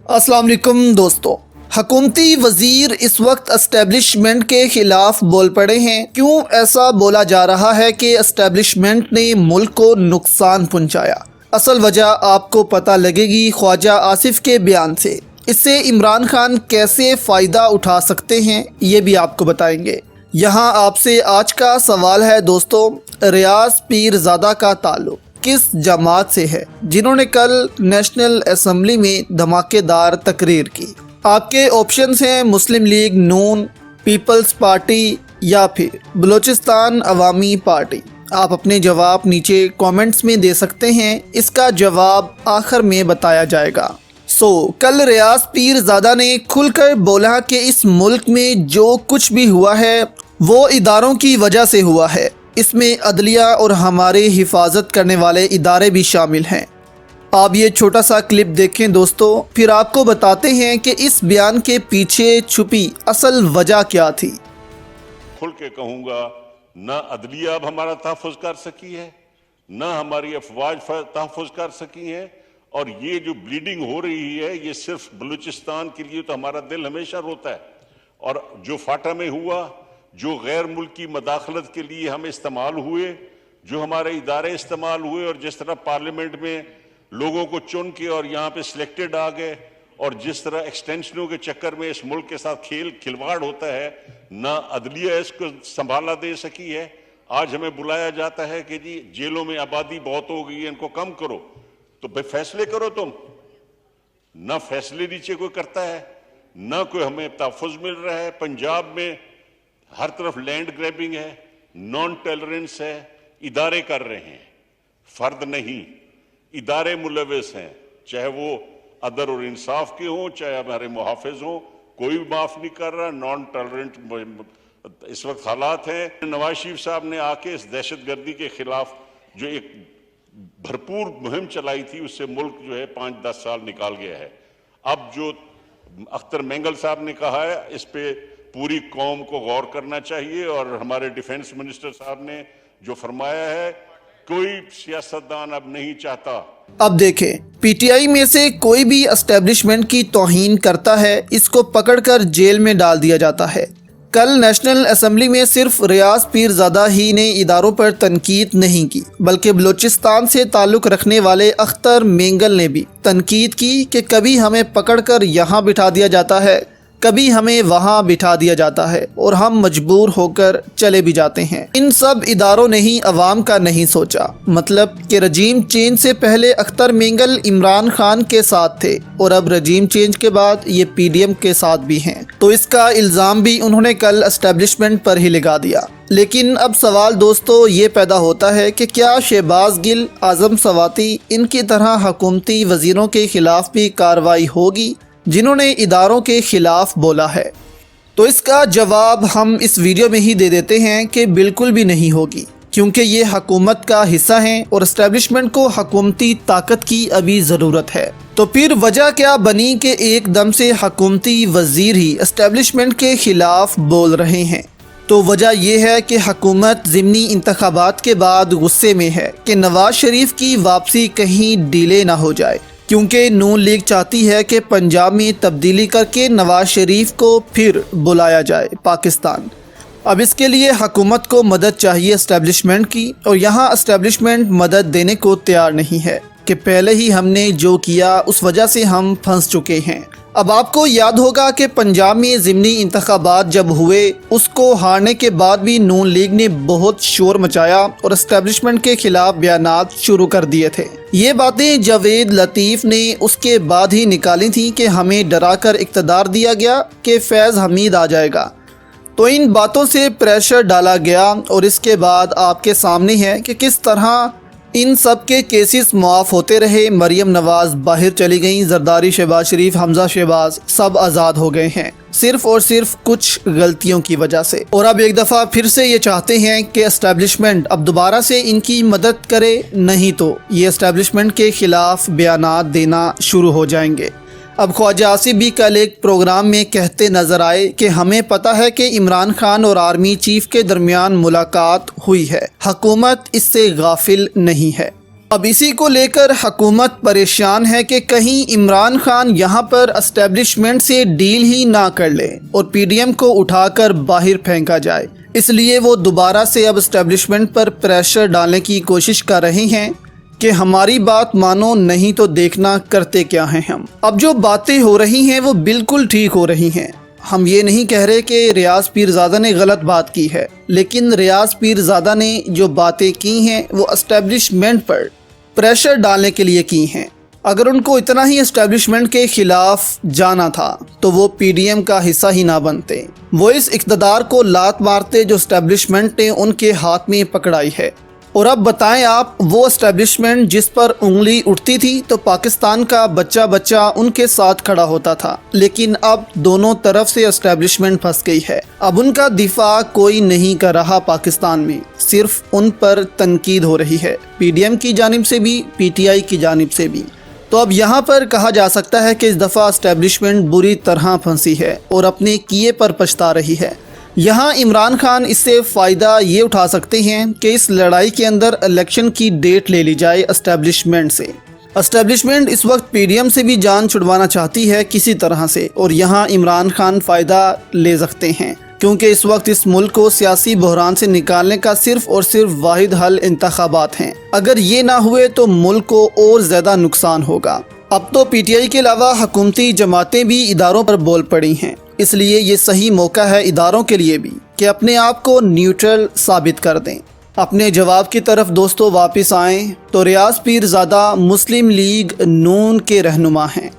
अस्सलाम वालेकुम दोस्तों, हुकूमती वजीर इस वक्त एस्टेब्लिशमेंट के खिलाफ बोल पड़े हैं। क्यों ऐसा बोला जा रहा है कि एस्टेब्लिशमेंट ने मुल्क को नुकसान पहुंचाया? असल वजह आपको पता लगेगी ख्वाजा आसिफ के बयान से। इससे इमरान खान कैसे फ़ायदा उठा सकते हैं ये भी आपको बताएंगे। यहाँ आपसे आज का सवाल है दोस्तों, रियाज पीरजादा का ताल्लुक किस जमात से है जिन्होंने कल नेशनल असम्बली में धमाकेदार तकरीर की? आपके ऑप्शंस हैं मुस्लिम लीग नून, पीपल्स पार्टी या फिर बलूचिस्तान अवामी पार्टी। आप अपने जवाब नीचे कमेंट्स में दे सकते हैं, इसका जवाब आखिर में बताया जाएगा। कल रियाज पीरजादा ने खुलकर बोला कि इस मुल्क में जो कुछ भी हुआ है वो इदारों की वजह से हुआ है। इसमें अदलिया और हमारे हिफाजत करने वाले इदारे भी शामिल हैं। आप ये छोटा सा क्लिप देखें दोस्तों, फिर आपको बताते हैं कि इस बयान के पीछे छुपी असल वजह क्या थी। खुल के कहूँगा, ना अदलिया अब हमारा तहफ़्फ़ुज़ कर सकी है, ना हमारी अफवाज तहफ़्फ़ुज़ कर सकी है, और ये जो ब्लीडिंग हो रही है ये सिर्फ बलूचिस्तान के लिए तो हमारा दिल हमेशा रोता है। और जो फाटा में हुआ, जो गैर मुल्की मदाखलत के लिए हम इस्तेमाल हुए, जो हमारे इदारे इस्तेमाल हुए, और जिस तरह पार्लियामेंट में लोगों को चुन के और यहाँ पे सिलेक्टेड आ गए, और जिस तरह एक्सटेंशनों के चक्कर में इस मुल्क के साथ खिलवाड़ होता है, ना अदलिया इसको संभाला दे सकी है। आज हमें बुलाया जाता है कि जी जेलों में आबादी बहुत हो गई है, इनको कम करो, तो भाई फैसले करो तुम। ना फैसले नीचे कोई करता है, ना कोई हमें तहफ़्फ़ुज़ मिल रहा है। पंजाब में हर तरफ लैंड ग्रैबिंग है, नॉन टॉलरेंस है, इदारे कर रहे हैं, फर्द नहीं, इदारे मुलविस हैं, चाहे वो अदल और इंसाफ के हों, चाहे हमारे मुहाफ़िज़ हों, कोई भी माफ़ नहीं कर रहा। नॉन टॉलरेंट इस वक्त हालात हैं। नवाज शरीफ साहब ने आके इस दहशतगर्दी के खिलाफ जो एक भरपूर मुहिम चलाई थी, उससे मुल्क जो है 5-10 साल निकाल गया है। अब जो अख्तर मेंगल साहब ने कहा है, इस पे पूरी कौम को गौर करना चाहिए, और हमारे डिफेंस मिनिस्टर साहब ने जो फरमाया है, कोई सियासतदान अब नहीं चाहता। अब देखें, पीटीआई में से कोई भी एस्टेब्लिशमेंट की तौहीन करता है, इसको पकड़कर जेल में डाल दिया जाता है। कल नेशनल असम्बली में सिर्फ रियाज पीरजादा ही ने इदारों पर तनकीद नहीं की, बल्कि बलूचिस्तान से ताल्लुक़ रखने वाले अख्तर मेंगल ने भी तनकीद की कि कभी हमें पकड़कर यहाँ बिठा दिया जाता है, कभी हमें वहाँ बिठा दिया जाता है, और हम मजबूर होकर चले भी जाते हैं। इन सब इदारों ने ही अवाम का नहीं सोचा। मतलब कि रजीम चेंज से पहले अख्तर मेंगल इमरान खान के साथ थे, और अब रजीम चेंज के बाद ये पीडीएम के साथ भी हैं, तो इसका इल्ज़ाम भी उन्होंने कल एस्टेब्लिशमेंट पर ही लगा दिया। लेकिन अब सवाल दोस्तों ये पैदा होता है कि क्या शहबाज गिल, आज़म सवाती, इनकी तरह हुकूमती वजीरों के खिलाफ भी कार्रवाई होगी जिन्होंने इदारों के खिलाफ बोला है? तो इसका जवाब हम इस वीडियो में ही दे देते हैं कि बिल्कुल भी नहीं होगी, क्योंकि ये हुकूमत का हिस्सा हैं और एस्टेब्लिशमेंट को हुकूमती ताकत की अभी ज़रूरत है। तो फिर वजह क्या बनी कि एकदम से हुकूमती वजीर ही एस्टेब्लिशमेंट के खिलाफ बोल रहे हैं? तो वजह यह है कि हुकूमत ज़िमनी इंतखाबात के बाद गुस्से में है कि नवाज शरीफ की वापसी कहीं डिले ना हो जाए, क्योंकि नून लीग चाहती है कि पंजाब में तब्दीली करके नवाज शरीफ को फिर बुलाया जाए पाकिस्तान। अब इसके लिए हुकूमत को मदद चाहिए एस्टेब्लिशमेंट की, और यहाँ एस्टेब्लिशमेंट मदद देने को तैयार नहीं है कि पहले ही हमने जो किया उस वजह से हम फंस चुके हैं। अब आपको याद होगा कि पंजाब में ज़िमनी इंतखाबात जब हुए, उसको हारने के बाद भी नून लीग ने बहुत शोर मचाया और एस्टेब्लिशमेंट के खिलाफ बयानात शुरू कर दिए थे। ये बातें जावेद लतीफ़ ने उसके बाद ही निकाली थी कि हमें डरा कर इक़्तिदार दिया गया कि फैज़ हमीद आ जाएगा। तो इन बातों से प्रेशर डाला गया, और इसके बाद आपके सामने है कि किस तरह इन सब के केसेस मुआफ़ होते रहे। मरियम नवाज़ बाहर चली गई, जरदारी, शहबाज शरीफ, हमजा शहबाज सब आज़ाद हो गए हैं, सिर्फ और सिर्फ कुछ गलतियों की वजह से। और अब एक दफ़ा फिर से ये चाहते हैं कि एस्टेब्लिशमेंट अब दोबारा से इनकी मदद करे, नहीं तो ये एस्टेब्लिशमेंट के ख़िलाफ़ बयानात देना शुरू हो जाएंगे। अब ख्वाजा आसिफ भी कल एक प्रोग्राम में कहते नजर आए कि हमें पता है कि इमरान खान और आर्मी चीफ के दरमियान मुलाकात हुई है, हुकूमत इससे गाफिल नहीं है। अब इसी को लेकर हुकूमत परेशान है कि कहीं इमरान खान यहाँ पर एस्टेब्लिशमेंट से डील ही ना कर ले और पीडीएम को उठाकर बाहर फेंका जाए। इसलिए वो दोबारा से अब एस्टेब्लिशमेंट पर प्रेशर डालने की कोशिश कर रहे हैं कि हमारी बात मानो, नहीं तो देखना करते क्या हैं हम। अब जो बातें हो रही हैं वो बिल्कुल ठीक हो रही हैं। हम ये नहीं कह रहे कि रियाज पीरजादा ने गलत बात की है, लेकिन रियाज पीरजादा ने जो बातें की हैं वो एस्टेब्लिशमेंट पर प्रेशर डालने के लिए की हैं। अगर उनको इतना ही एस्टेब्लिशमेंट के खिलाफ जाना था तो वो पीडीएम का हिस्सा ही ना बनते। वो इस इक़्तिदार को लात मारते जो एस्टेब्लिशमेंट ने उनके हाथ में पकड़ाई है। और अब बताएं आप, वो एस्टेब्लिशमेंट जिस पर उंगली उठती थी तो पाकिस्तान का बच्चा बच्चा उनके साथ खड़ा होता था, लेकिन अब दोनों तरफ से एस्टेब्लिशमेंट फंस गई है। अब उनका दिफा कोई नहीं कर रहा पाकिस्तान में, सिर्फ उन पर तनकीद हो रही है, पीडीएम की जानिब से भी, पीटीआई की जानिब से भी। तो अब यहाँ पर कहा जा सकता है कि इस दफ़ा एस्टेब्लिशमेंट बुरी तरह फंसी है और अपने किए पर पछता रही है। यहाँ इमरान खान इससे फ़ायदा ये उठा सकते हैं कि इस लड़ाई के अंदर इलेक्शन की डेट ले ली जाए एस्टेब्लिशमेंट से। एस्टेब्लिशमेंट इस वक्त पीडीएम से भी जान छुड़वाना चाहती है किसी तरह से, और यहाँ इमरान खान फ़ायदा ले सकते हैं, क्योंकि इस वक्त इस मुल्क को सियासी बहरान से निकालने का सिर्फ और सिर्फ वाहिद हल इंतखाबात हैं। अगर ये ना हुए तो मुल्क को और ज़्यादा नुकसान होगा। अब तो पीटीआई के अलावा हुकूमती जमातें भी इदारों पर बोल पड़ी हैं, इसलिए ये सही मौका है इदारों के लिए भी कि अपने आप को न्यूट्रल साबित कर दें। अपने जवाब की तरफ दोस्तों वापस आएं तो रियाज पीरजादा मुस्लिम लीग नून के रहनुमा हैं।